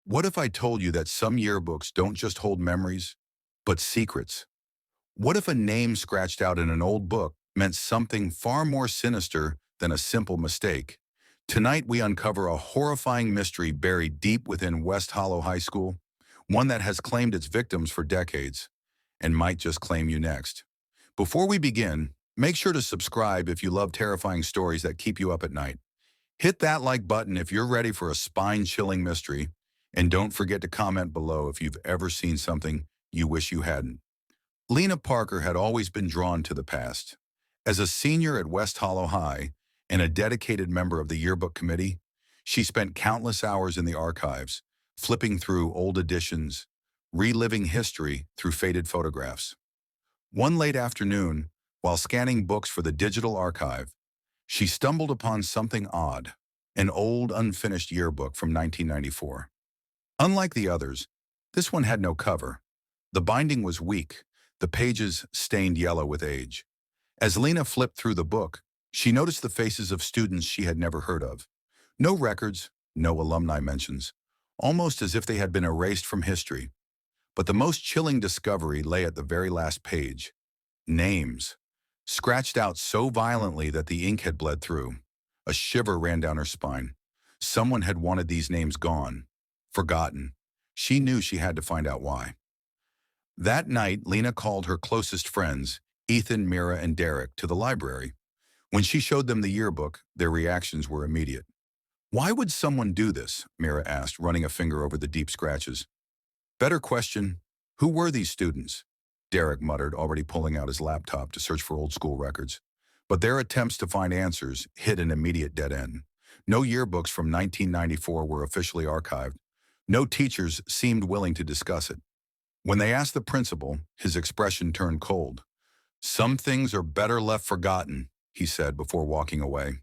What if I told you that some yearbooks don't just hold memories, but secrets? What if a name scratched out in an old book meant something far more sinister than a simple mistake? Tonight we uncover a horrifying mystery buried deep within West Hollow High School, one that has claimed its victims for decades and might just claim you next. Before we begin, make sure to subscribe if you love terrifying stories that keep you up at night. Hit that like button if you're ready for a spine-chilling mystery, and don't forget to comment below if you've ever seen something you wish you hadn't. Lena Parker had always been drawn to the past. As a senior at West Hollow High and a dedicated member of the yearbook committee, she spent countless hours in the archives, flipping through old editions, reliving history through faded photographs. One late afternoon, while scanning books for the digital archive, she stumbled upon something odd, an old unfinished yearbook from 1994. Unlike the others, this one had no cover. The binding was weak, the pages stained yellow with age. As Lena flipped through the book, she noticed the faces of students she had never heard of. No records, no alumni mentions, almost as if they had been erased from history. But the most chilling discovery lay at the very last page. Names, scratched out so violently that the ink had bled through. A shiver ran down her spine. Someone had wanted these names gone, forgotten. She knew she had to find out why. That night, Lena called her closest friends, Ethan, Mira, and Derek, to the library. When she showed them the yearbook, their reactions were immediate. "Why would someone do this?" Mira asked, running a finger over the deep scratches. "Better question, who were these students?" Derek muttered, already pulling out his laptop to search for old school records. But their attempts to find answers hit an immediate dead end. No yearbooks from 1994 were officially archived. No teachers seemed willing to discuss it. When they asked the principal, his expression turned cold. "Some things are better left forgotten," he said before walking away.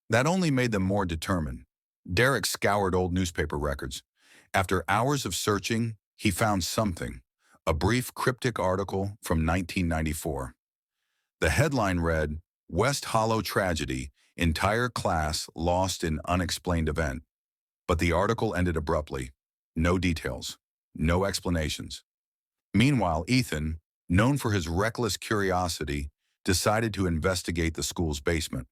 That only made them more determined. Derek scoured old newspaper records. After hours of searching, he found something, a brief cryptic article from 1994. The headline read, "West Hollow Tragedy, Entire Class Lost in Unexplained Event." But the article ended abruptly. No details, no explanations. Meanwhile, Ethan, known for his reckless curiosity, decided to investigate the school's basement.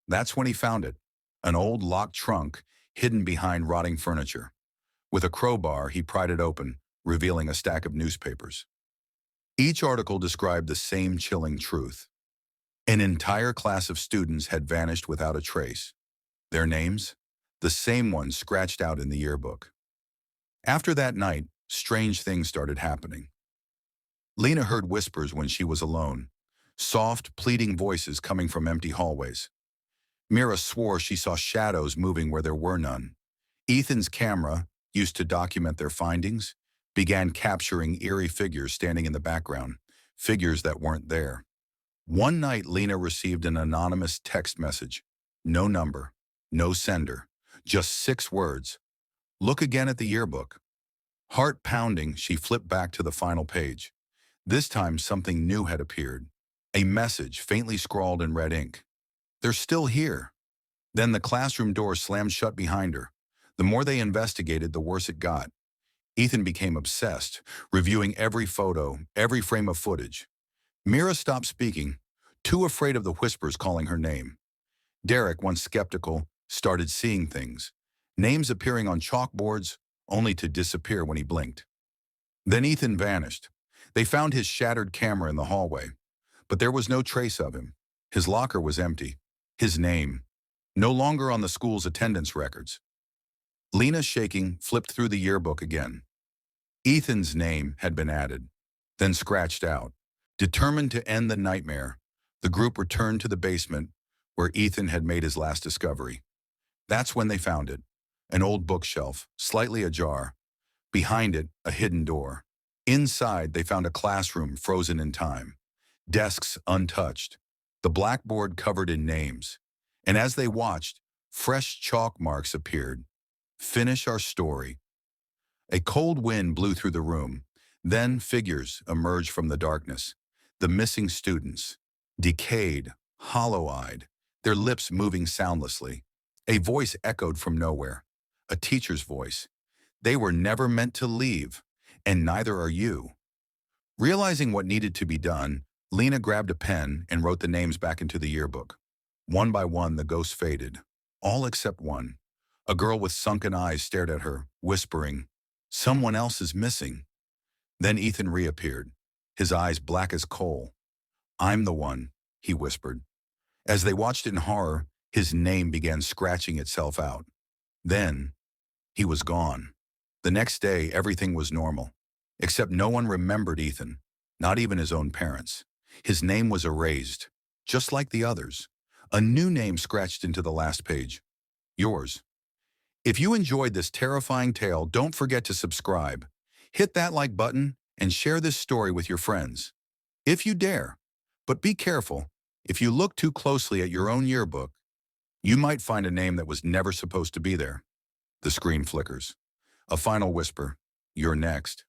That's when he found it, an old locked trunk hidden behind rotting furniture. With a crowbar, he pried it open, revealing a stack of newspapers. Each article described the same chilling truth. An entire class of students had vanished without a trace. Their names? The same ones scratched out in the yearbook. After that night, strange things started happening. Lena heard whispers when she was alone, soft, pleading voices coming from empty hallways. Mira swore she saw shadows moving where there were none. Ethan's camera, used to document their findings, began capturing eerie figures standing in the background, figures that weren't there. One night, Lena received an anonymous text message. No number, no sender, just 6 words. "Look again at the yearbook." Heart pounding, she flipped back to the final page. This time, something new had appeared. A message, faintly scrawled in red ink. "They're still here." Then the classroom door slammed shut behind her. The more they investigated, the worse it got. Ethan became obsessed, reviewing every photo, every frame of footage. Mira stopped speaking, too afraid of the whispers calling her name. Derek, once skeptical, started seeing things. Names appearing on chalkboards, only to disappear when he blinked. Then Ethan vanished. They found his shattered camera in the hallway, but there was no trace of him. His locker was empty. His name, no longer on the school's attendance records. Lena, shaking, flipped through the yearbook again. Ethan's name had been added, then scratched out. Determined to end the nightmare, the group returned to the basement where Ethan had made his last discovery. That's when they found it, an old bookshelf, slightly ajar. Behind it, a hidden door. Inside, they found a classroom frozen in time, desks untouched, the blackboard covered in names. And as they watched, fresh chalk marks appeared. "Finish our story." A cold wind blew through the room. Then figures emerged from the darkness. The missing students, decayed, hollow-eyed, their lips moving soundlessly. A voice echoed from nowhere, a teacher's voice. They were never meant to leave, and neither are you. Realizing what needed to be done, Lena grabbed a pen and wrote the names back into the yearbook. One by one, the ghosts faded, all except one. A girl with sunken eyes stared at her, whispering, "Someone else is missing." Then Ethan reappeared, his eyes black as coal. "I'm the one," he whispered. As they watched in horror, his name began scratching itself out. Then, he was gone. The next day, everything was normal. Except no one remembered Ethan, not even his own parents. His name was erased, just like the others. A new name scratched into the last page. Yours. If you enjoyed this terrifying tale, don't forget to subscribe. Hit that like button and share this story with your friends, if you dare. But be careful. If you look too closely at your own yearbook, you might find a name that was never supposed to be there. The screen flickers. A final whisper. You're next.